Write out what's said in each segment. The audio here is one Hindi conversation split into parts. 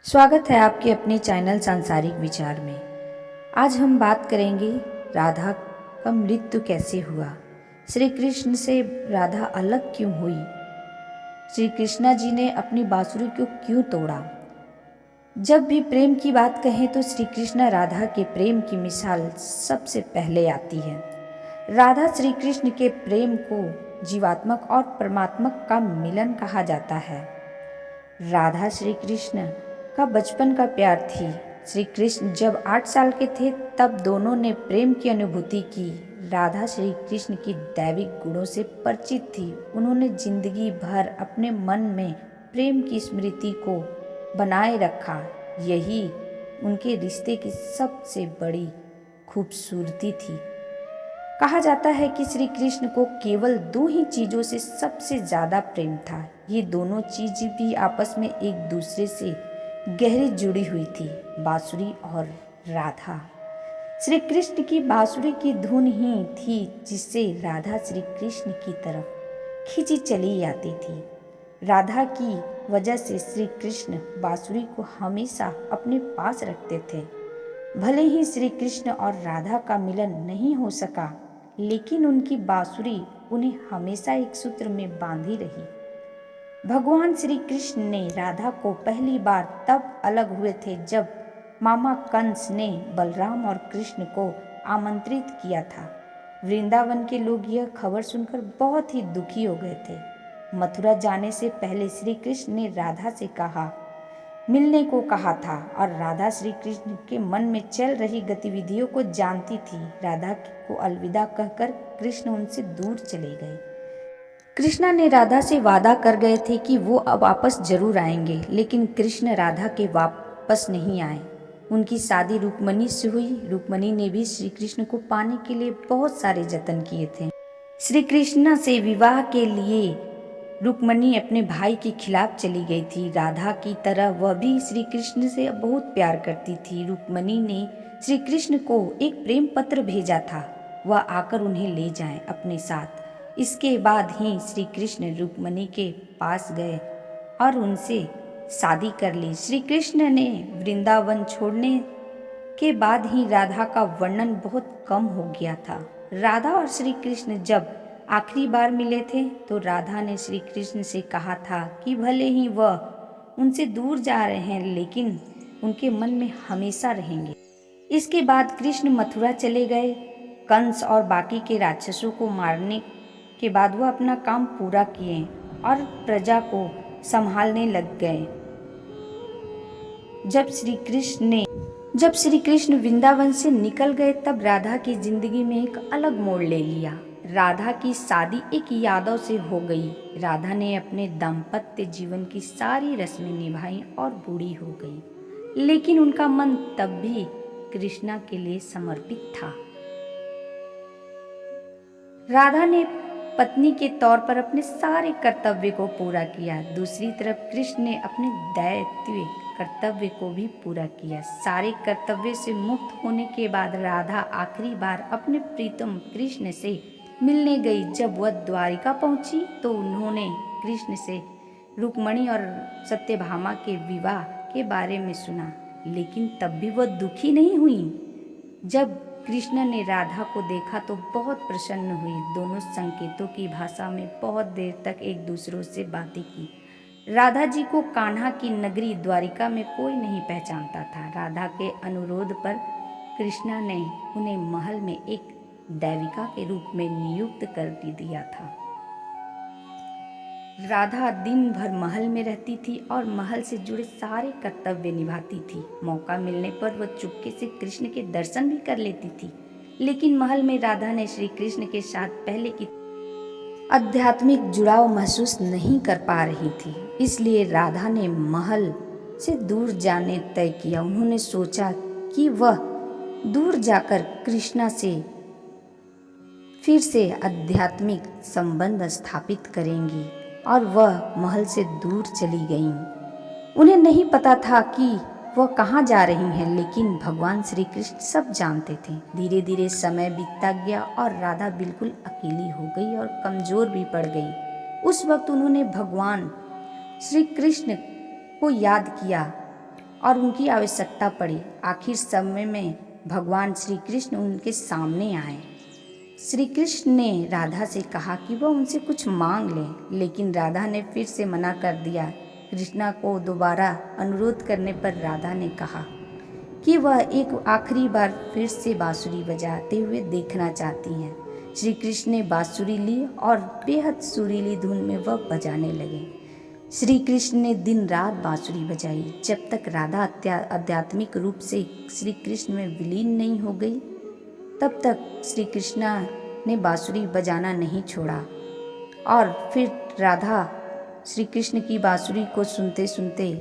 स्वागत है आपके अपने चैनल सांसारिक विचार में। आज हम बात करेंगे राधा का मृत्यु कैसे हुआ, श्री कृष्ण से राधा अलग क्यों हुई, श्री कृष्णा जी ने अपनी बांसुरी को क्यों तोड़ा। जब भी प्रेम की बात कहें तो श्री कृष्णा राधा के प्रेम की मिसाल सबसे पहले आती है। राधा श्री कृष्ण के प्रेम को जीवात्मक और परमात्मक का मिलन कहा जाता है। राधा श्री कृष्ण का बचपन का प्यार थी। श्री कृष्ण जब 8 साल के थे तब दोनों ने प्रेम की अनुभूति की। राधा श्री कृष्ण की दैविक गुणों से परिचित थी। उन्होंने जिंदगी भर अपने मन में प्रेम की स्मृति को बनाए रखा। यही उनके रिश्ते की सबसे बड़ी खूबसूरती थी। कहा जाता है कि श्री कृष्ण को केवल 2 ही चीज़ों से सबसे ज़्यादा प्रेम था। ये दोनों चीज़ भी आपस में एक दूसरे से गहरी जुड़ी हुई थी, बांसुरी और राधा। श्री कृष्ण की बांसुरी की धुन ही थी जिससे राधा श्री कृष्ण की तरफ खींची चली आती थी। राधा की वजह से श्री कृष्ण बांसुरी को हमेशा अपने पास रखते थे। भले ही श्री कृष्ण और राधा का मिलन नहीं हो सका, लेकिन उनकी बांसुरी उन्हें हमेशा एक सूत्र में बांधी रही। भगवान श्री कृष्ण ने राधा को पहली बार तब अलग हुए थे जब मामा कंस ने बलराम और कृष्ण को आमंत्रित किया था। वृंदावन के लोग यह खबर सुनकर बहुत ही दुखी हो गए थे। मथुरा जाने से पहले श्री कृष्ण ने राधा से मिलने को कहा था और राधा श्री कृष्ण के मन में चल रही गतिविधियों को जानती थी। राधा को अलविदा कहकर कृष्ण उनसे दूर चले गए। कृष्णा ने राधा से वादा कर गए थे कि वो अब वापस जरूर आएंगे, लेकिन कृष्ण राधा के वापस नहीं आए। उनकी शादी रुक्मणी से हुई। रुक्मणी ने भी श्री कृष्ण को पाने के लिए बहुत सारे जतन किए थे। श्री कृष्ण से विवाह के लिए रुक्मणी अपने भाई के खिलाफ चली गई थी। राधा की तरह वह भी श्री कृष्ण से बहुत प्यार करती थी। रुक्मणी ने श्री कृष्ण को एक प्रेम पत्र भेजा था, वह आकर उन्हें ले जाएं अपने साथ। इसके बाद ही श्री कृष्ण रुक्मणी के पास गए और उनसे शादी कर ली। श्री कृष्ण ने वृंदावन छोड़ने के बाद ही राधा का वर्णन बहुत कम हो गया था। राधा और श्री कृष्ण जब आखिरी बार मिले थे तो राधा ने श्री कृष्ण से कहा था कि भले ही वह उनसे दूर जा रहे हैं, लेकिन उनके मन में हमेशा रहेंगे। इसके बाद कृष्ण मथुरा चले गए। कंस और बाकी के राक्षसों को मारने के बाद वह अपना काम पूरा किए और प्रजा को संभालने लग गए। जब श्री कृष्ण वृंदावन से निकल गए तब राधा की जिंदगी में एक अलग मोड़ ले लिया। राधा की शादी एक यादव से हो गई। राधा ने अपने दाम्पत्य जीवन की सारी रस्में निभाई और बूढ़ी हो गई, लेकिन उनका मन तब भी कृष्णा के लिए समर्पित था। राधा ने पत्नी के तौर पर अपने सारे कर्तव्य को पूरा किया। दूसरी तरफ कृष्ण ने अपने दैत्य कर्तव्य को भी पूरा किया। सारे कर्तव्य से मुक्त होने के बाद राधा आखिरी बार अपने प्रीतम कृष्ण से मिलने गई। जब वह द्वारिका पहुंची तो उन्होंने कृष्ण से रुक्मणी और सत्यभामा के विवाह के बारे में सुना, लेकिन तब भी वह दुखी नहीं हुई। जब कृष्ण ने राधा को देखा तो बहुत प्रसन्न हुई। दोनों संकेतों की भाषा में बहुत देर तक एक दूसरों से बातें की। राधा जी को कान्हा की नगरी द्वारिका में कोई नहीं पहचानता था। राधा के अनुरोध पर कृष्णा ने उन्हें महल में एक देविका के रूप में नियुक्त कर दिया था। राधा दिन भर महल में रहती थी और महल से जुड़े सारे कर्तव्य निभाती थी। मौका मिलने पर वह चुपके से कृष्ण के दर्शन भी कर लेती थी, लेकिन महल में राधा ने श्री कृष्ण के साथ पहले की आध्यात्मिक जुड़ाव महसूस नहीं कर पा रही थी। इसलिए राधा ने महल से दूर जाने तय किया। उन्होंने सोचा कि वह दूर जाकर कृष्णा से फिर से आध्यात्मिक संबंध स्थापित करेंगी और वह महल से दूर चली गईं। उन्हें नहीं पता था कि वह कहाँ जा रही हैं, लेकिन भगवान श्री कृष्ण सब जानते थे। धीरे धीरे समय बीतता गया और राधा बिल्कुल अकेली हो गई और कमजोर भी पड़ गई। उस वक्त उन्होंने भगवान श्री कृष्ण को याद किया और उनकी आवश्यकता पड़ी। आखिर समय में भगवान श्री कृष्ण उनके सामने आए। श्री कृष्ण ने राधा से कहा कि वह उनसे कुछ मांग लें, लेकिन राधा ने फिर से मना कर दिया। कृष्णा को दोबारा अनुरोध करने पर राधा ने कहा कि वह एक आखिरी बार फिर से बांसुरी बजाते हुए देखना चाहती हैं। श्री कृष्ण ने बांसुरी ली और बेहद सुरीली धुन में वह बजाने लगे। श्री कृष्ण ने दिन रात बांसुरी बजाई जब तक राधा आध्यात्मिक रूप से श्री कृष्ण में विलीन नहीं हो गई। तब तक श्री कृष्णा ने बांसुरी बजाना नहीं छोड़ा और फिर राधा श्री कृष्ण की बांसुरी को सुनते सुनते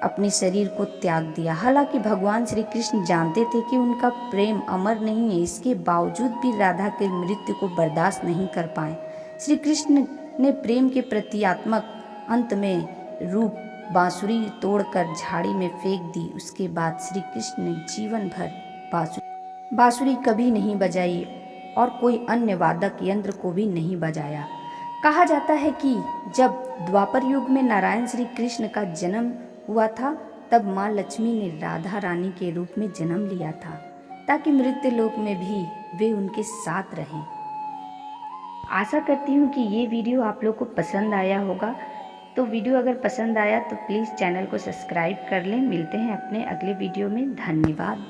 अपने शरीर को त्याग दिया। हालांकि भगवान श्री कृष्ण जानते थे कि उनका प्रेम अमर नहीं है, इसके बावजूद भी राधा के मृत्यु को बर्दाश्त नहीं कर पाए। श्री कृष्ण ने प्रेम के प्रतीकात्मक अंत में रूप बांसुरी तोड़कर झाड़ी में फेंक दी। उसके बाद श्री कृष्ण ने जीवन भर बांसुरी कभी नहीं बजाई और कोई अन्य वादक यंत्र को भी नहीं बजाया। कहा जाता है कि जब द्वापर युग में नारायण श्री कृष्ण का जन्म हुआ था, तब माँ लक्ष्मी ने राधा रानी के रूप में जन्म लिया था ताकि मृत्यु लोक में भी वे उनके साथ रहें। आशा करती हूँ कि ये वीडियो आप लोग को पसंद आया होगा। तो वीडियो अगर पसंद आया तो प्लीज़ चैनल को सब्सक्राइब कर लें। मिलते हैं अपने अगले वीडियो में। धन्यवाद।